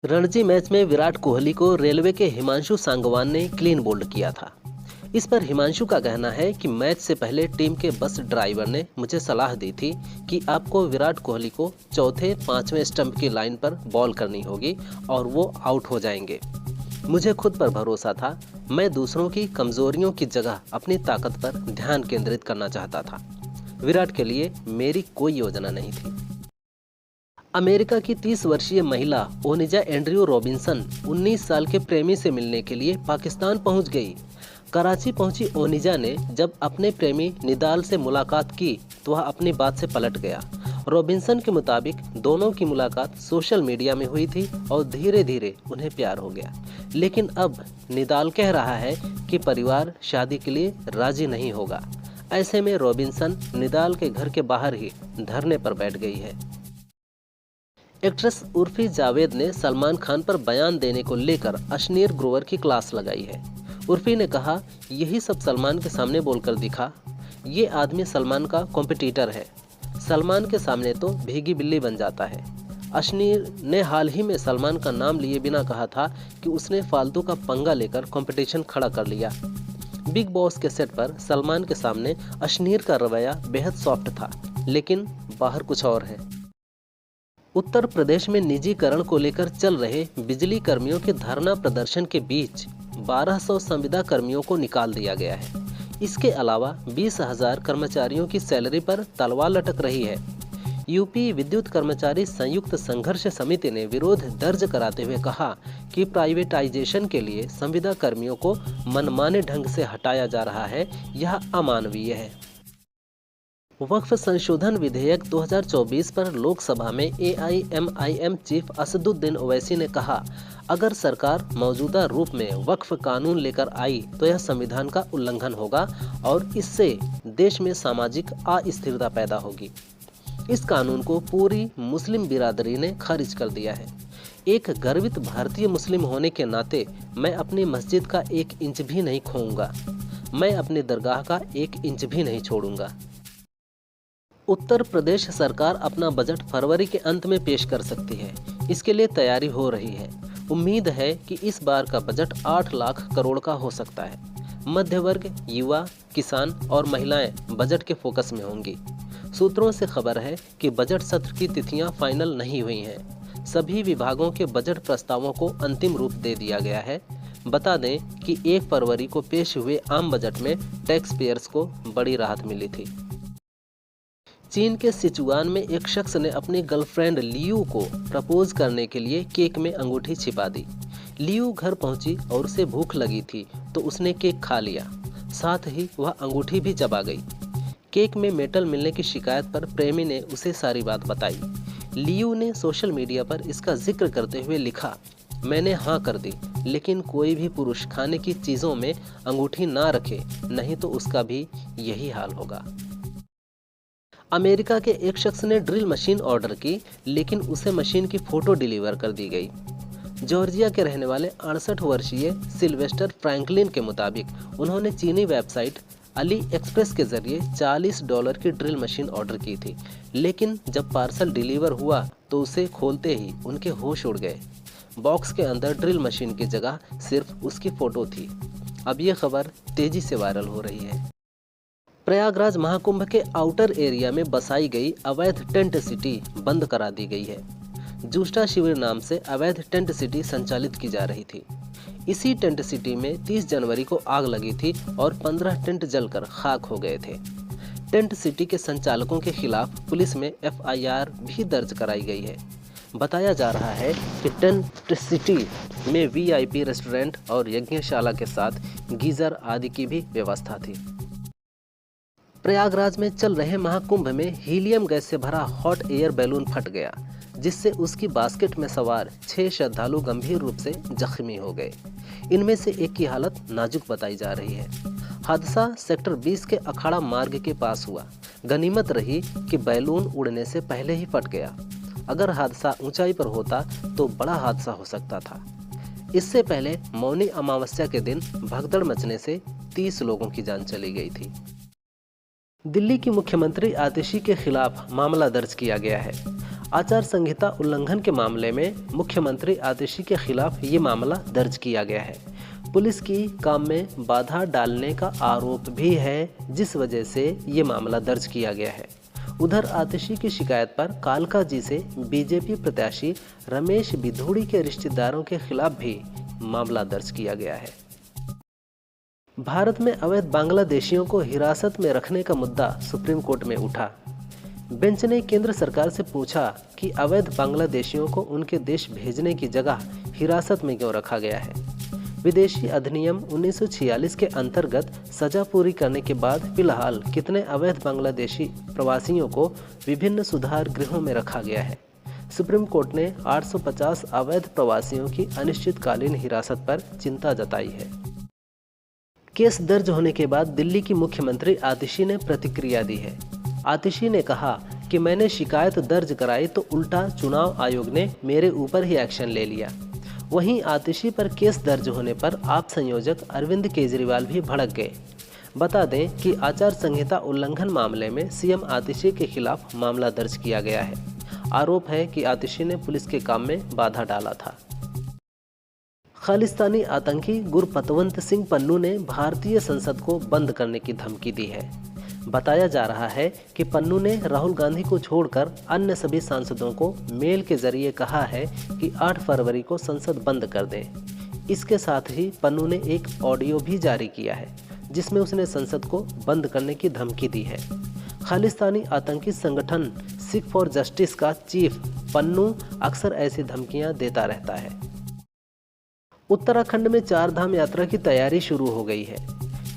Ranji match में विराट कोहली को railway के हिमांशु सांगवान ने क्लीन बोल्ड किया था। इस पर हिमांशु का कहना है कि मैच से पहले टीम के बस ड्राइवर ने मुझे सलाह दी थी कि आपको विराट कोहली को चौथे पांचवें स्टंप की लाइन पर बॉल करनी होगी और वो आउट हो जाएंगे। मुझे खुद पर भरोसा था। मैं दूसरों की कमजोरियों की जगह अपनी ताकत पर ध्यान केंद्रित करना चाहता था। विराट के लिए मेरी कोई योजना नहीं थी। अमेरिका की 30 वर्षीय महिला ओनिजा एंड्रयू रॉबिन्सन 19 साल के प्रेमी से मिलने के लिए पाकिस्तान पहुंच गई। कराची पहुंची ओनिजा ने जब अपने प्रेमी निदाल से मुलाकात की तो वह अपनी बात से पलट गया। रॉबिन्सन के मुताबिक दोनों की मुलाकात सोशल मीडिया में हुई थी और धीरे धीरे उन्हें प्यार हो गया। लेकिन अब निदाल कह रहा है कि परिवार शादी के लिए राजी नहीं होगा। ऐसे में रॉबिन्सन निदाल के घर के बाहर ही धरने पर बैठ गई है। एक्ट्रेस उर्फी जावेद ने सलमान खान पर बयान देने को लेकर अश्नीर ग्रोवर की क्लास लगाई है। उर्फी ने कहा, यही सब सलमान के सामने बोलकर दिखा। ये आदमी सलमान का कॉम्पिटिटर है। सलमान के सामने तो भीगी बिल्ली बन जाता है। अश्नीर ने हाल ही में सलमान का नाम लिए बिना कहा था कि उसने फालतू का पंगा लेकर कंपटीशन खड़ा कर लिया। बिग बॉस के सेट पर सलमान के सामने अश्नीर का रवैया बेहद सॉफ्ट था, लेकिन बाहर कुछ और है। उत्तर प्रदेश में निजीकरण को लेकर चल रहे बिजली कर्मियों के धरना प्रदर्शन के बीच 1200 संविदा कर्मियों को निकाल दिया गया है। इसके अलावा 20,000 कर्मचारियों की सैलरी पर तलवार लटक रही है। यूपी विद्युत कर्मचारी संयुक्त संघर्ष समिति ने विरोध दर्ज कराते हुए कहा कि प्राइवेटाइजेशन के लिए संविदा कर्मियों को मनमाने ढंग से हटाया जा रहा है, यह अमानवीय है। वक्फ संशोधन विधेयक 2024 पर लोकसभा में एआईएमआईएम चीफ असदुद्दीन ओवैसी ने कहा, अगर सरकार मौजूदा रूप में वक्फ कानून लेकर आई तो यह संविधान का उल्लंघन होगा और इससे देश में सामाजिक अस्थिरता पैदा होगी। इस कानून को पूरी मुस्लिम बिरादरी ने खारिज कर दिया है। एक गर्वित भारतीय मुस्लिम होने के नाते मैं अपनी मस्जिद का 1 इंच भी नहीं खोऊंगा। मैं अपनी दरगाह का 1 इंच भी नहीं छोड़ूंगा। उत्तर प्रदेश सरकार अपना बजट फरवरी के अंत में पेश कर सकती है। इसके लिए तैयारी हो रही है। उम्मीद है कि इस बार का बजट 8 लाख करोड़ का हो सकता है। मध्य वर्ग, युवा, किसान और महिलाएं बजट के फोकस में होंगी। सूत्रों से खबर है कि बजट सत्र की तिथियां फाइनल नहीं हुई हैं। सभी विभागों के बजट प्रस्तावों को अंतिम रूप दे दिया गया है। बता दें कि 1 फरवरी को पेश हुए आम बजट में टैक्स पेयर्स को बड़ी राहत मिली थी। चीन के सिचुआन में एक शख्स ने अपनी गर्लफ्रेंड लियू को प्रपोज करने के लिए केक में अंगूठी छिपा दी। लियू घर पहुंची और उसे भूख लगी थी तो उसने केक खा लिया, साथ ही वह अंगूठी भी चबा गई। केक में मेटल मिलने की शिकायत पर प्रेमी ने उसे सारी बात बताई। लियू ने सोशल मीडिया पर इसका जिक्र करते हुए लिखा, मैंने हाँ कर दी, लेकिन कोई भी पुरुष खाने की चीज़ों में अंगूठी ना रखे, नहीं तो उसका भी यही हाल होगा। अमेरिका के एक शख्स ने ड्रिल मशीन ऑर्डर की, लेकिन उसे मशीन की फोटो डिलीवर कर दी गई। जॉर्जिया के रहने वाले 68 वर्षीय सिल्वेस्टर फ्रैंकलिन के मुताबिक उन्होंने चीनी वेबसाइट अली एक्सप्रेस के जरिए $40 की ड्रिल मशीन ऑर्डर की थी, लेकिन जब पार्सल डिलीवर हुआ तो उसे खोलते ही उनके होश उड़ गए। बॉक्स के अंदर ड्रिल मशीन की जगह सिर्फ उसकी फोटो थी। अब ये खबर तेजी से वायरल हो रही है। प्रयागराज महाकुंभ के आउटर एरिया में बसाई गई अवैध टेंट सिटी बंद करा दी गई है। जूस्टा शिविर नाम से अवैध टेंट सिटी संचालित की जा रही थी। इसी टेंट सिटी में 30 जनवरी को आग लगी थी और 15 टेंट जलकर खाक हो गए थे। टेंट सिटी के संचालकों के खिलाफ पुलिस में एफआईआर भी दर्ज कराई गई है। बताया जा रहा है कि टेंट सिटी में वीआईपी रेस्टोरेंट और यज्ञशाला के साथ गीजर आदि की भी व्यवस्था थी। प्रयागराज में चल रहे महाकुंभ में हीलियम गैस से भरा हॉट एयर बैलून फट गया, जिससे उसकी बास्केट में सवार 6 श्रद्धालु गंभीर रूप से जख्मी हो गए। इनमें से एक की हालत नाजुक बताई जा रही है। हादसा सेक्टर 20 के अखाड़ा मार्ग के पास हुआ। गनीमत रही कि बैलून उड़ने से पहले ही फट गया। अगर हादसा ऊंचाई पर होता तो बड़ा हादसा हो सकता था। इससे पहले मौनी अमावस्या के दिन भगदड़ मचने से 30 लोगों की जान चली गई थी। दिल्ली की मुख्यमंत्री आतिशी के खिलाफ मामला दर्ज किया गया है। आचार संहिता उल्लंघन के मामले में मुख्यमंत्री आतिशी के खिलाफ ये मामला दर्ज किया गया है। पुलिस की काम में बाधा डालने का आरोप भी है, जिस वजह से ये मामला दर्ज किया गया है। उधर आतिशी की शिकायत पर कालकाजी से बीजेपी प्रत्याशी रमेश बिधूड़ी के रिश्तेदारों के खिलाफ भी मामला दर्ज किया गया है। भारत में अवैध बांग्लादेशियों को हिरासत में रखने का मुद्दा सुप्रीम कोर्ट में उठा। बेंच ने केंद्र सरकार से पूछा कि अवैध बांग्लादेशियों को उनके देश भेजने की जगह हिरासत में क्यों रखा गया है। विदेशी अधिनियम 1946 के अंतर्गत सजा पूरी करने के बाद फिलहाल कितने अवैध बांग्लादेशी प्रवासियों को विभिन्न सुधार गृहों में रखा गया है। सुप्रीम कोर्ट ने 850 अवैध प्रवासियों की अनिश्चितकालीन हिरासत पर चिंता जताई है। केस दर्ज होने के बाद दिल्ली की मुख्यमंत्री आतिशी ने प्रतिक्रिया दी है। आतिशी ने कहा कि मैंने शिकायत दर्ज कराई तो उल्टा चुनाव आयोग ने मेरे ऊपर ही एक्शन ले लिया। वहीं आतिशी पर केस दर्ज होने पर आप संयोजक अरविंद केजरीवाल भी भड़क गए। बता दें कि आचार संहिता उल्लंघन मामले में सीएम आतिशी के खिलाफ मामला दर्ज किया गया है। आरोप है कि आतिशी ने पुलिस के काम में बाधा डाला था। खालिस्तानी आतंकी गुरपतवंत सिंह पन्नू ने भारतीय संसद को बंद करने की धमकी दी है। बताया जा रहा है कि पन्नू ने राहुल गांधी को छोड़कर अन्य सभी सांसदों को मेल के जरिए कहा है कि 8 फरवरी को संसद बंद कर दें। इसके साथ ही पन्नू ने एक ऑडियो भी जारी किया है जिसमें उसने संसद को बंद करने की धमकी दी है। खालिस्तानी आतंकी संगठन सिख फॉर जस्टिस का चीफ पन्नू अक्सर ऐसी धमकियां देता रहता है। उत्तराखंड में 4 धाम यात्रा की तैयारी शुरू हो गई है।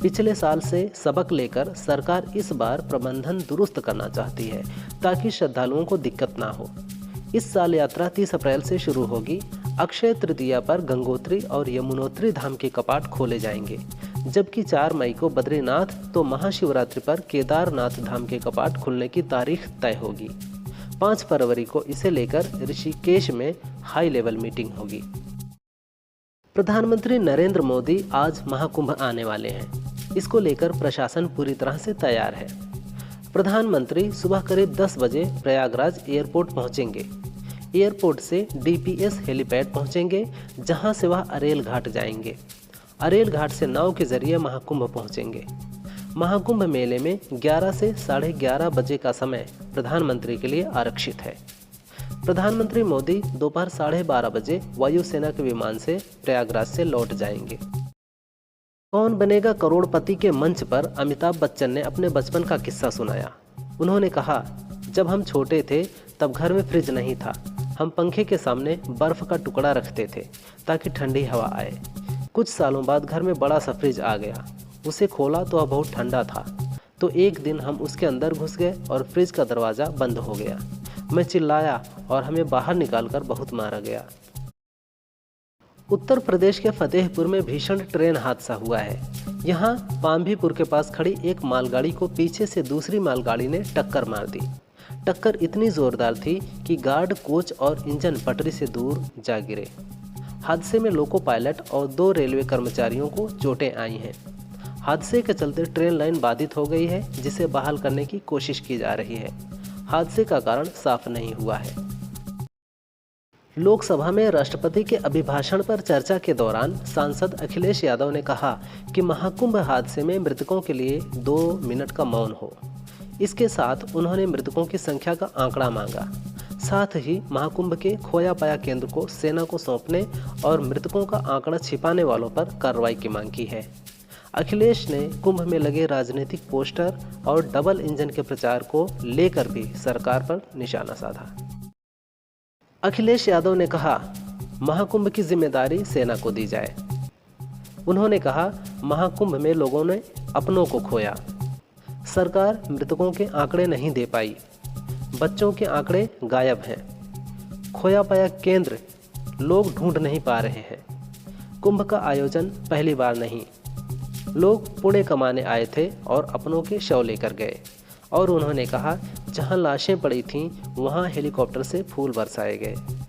पिछले साल से सबक लेकर सरकार इस बार प्रबंधन दुरुस्त करना चाहती है ताकि श्रद्धालुओं को दिक्कत ना हो। इस साल यात्रा 30 अप्रैल से शुरू होगी। अक्षय तृतीया पर गंगोत्री और यमुनोत्री धाम के कपाट खोले जाएंगे, जबकि 4 मई को बद्रीनाथ तो महाशिवरात्रि पर केदारनाथ धाम के कपाट खुलने की तारीख तय होगी। 5 फरवरी को इसे लेकर ऋषिकेश में हाई लेवल मीटिंग होगी। प्रधानमंत्री नरेंद्र मोदी आज महाकुंभ आने वाले हैं। इसको लेकर प्रशासन पूरी तरह से तैयार है। प्रधानमंत्री सुबह करीब 10 बजे प्रयागराज एयरपोर्ट पहुंचेंगे। एयरपोर्ट से डीपीएस हेलीपैड पहुंचेंगे, जहां से वह अरेल घाट जाएंगे। अरेल घाट से नाव के जरिए महाकुंभ पहुंचेंगे। महाकुंभ मेले में 11 से 11:30 बजे का समय प्रधानमंत्री के लिए आरक्षित है। प्रधानमंत्री मोदी दोपहर 12:30 बजे वायुसेना के विमान से प्रयागराज से लौट जाएंगे। कौन बनेगा करोड़पति के मंच पर अमिताभ बच्चन ने अपने बचपन का किस्सा सुनाया। उन्होंने कहा, जब हम छोटे थे तब घर में फ्रिज नहीं था। हम पंखे के सामने बर्फ का टुकड़ा रखते थे ताकि ठंडी हवा आए। कुछ सालों बाद घर में बड़ा सा फ्रिज आ गया। उसे खोला तो वह बहुत ठंडा था। तो एक दिन हम उसके अंदर घुस गए और फ्रिज का दरवाज़ा बंद हो गया। मैं चिल्लाया और हमें बाहर निकालकर बहुत मारा गया। उत्तर प्रदेश के फतेहपुर में भीषण ट्रेन हादसा हुआ है। यहाँ पांभीपुर के पास खड़ी एक मालगाड़ी को पीछे से दूसरी मालगाड़ी ने टक्कर मार दी। टक्कर इतनी जोरदार थी कि गार्ड, कोच और इंजन पटरी से दूर जा गिरे। हादसे में लोको पायलट और 2 रेलवे कर्मचारियों को चोटें आई हैं। हादसे के चलते ट्रेन लाइन बाधित हो गई है, जिसे बहाल करने की कोशिश की जा रही है। हादसे का कारण साफ नहीं हुआ है। लोकसभा में राष्ट्रपति के अभिभाषण पर चर्चा के दौरान सांसद अखिलेश यादव ने कहा कि महाकुंभ हादसे में मृतकों के लिए 2 मिनट का मौन हो। इसके साथ उन्होंने मृतकों की संख्या का आंकड़ा मांगा। साथ ही महाकुंभ के खोया पाया केंद्र को सेना को सौंपने और मृतकों का आंकड़ा छिपाने वालों पर कार्रवाई की मांग की है। अखिलेश ने कुंभ में लगे राजनीतिक पोस्टर और डबल इंजन के प्रचार को लेकर भी सरकार पर निशाना साधा। अखिलेश यादव ने कहा, महाकुंभ की जिम्मेदारी सेना को दी जाए। उन्होंने कहा, महाकुंभ में लोगों ने अपनों को खोया। सरकार मृतकों के आंकड़े नहीं दे पाई। बच्चों के आंकड़े गायब हैं। खोया पाया केंद्र लोग ढूंढ नहीं पा रहे हैं। कुंभ का आयोजन पहली बार नहीं। लोग पुण्य कमाने आए थे और अपनों के शव लेकर गए। और उन्होंने कहा, जहां लाशें पड़ी थीं वहां हेलीकॉप्टर से फूल बरसाए गए।